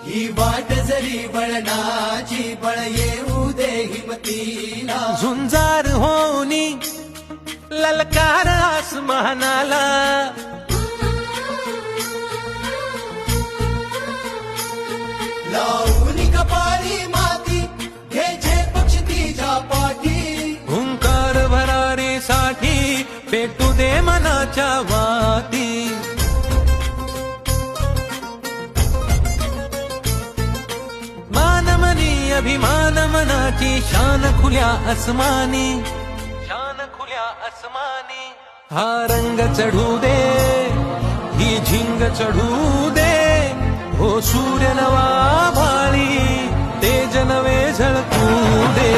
ही वाट जरी बळणाची बळ येऊ दे हिमतीला झुंजार होनी ललकार आसमानाला लावून कपाळी माती घ्यायचे पक्ष तिच्या पाठी हुंकार भरारीसाठी पेटू दे मनाच्या वाती मानमनी अभिमान मनाची शान खुल्या आसमानी शान खुल्या आसमानी हा रंग चढू दे ही झिंग चढू दे हो सूर्य नवा भाळी तेज नवे झळकू दे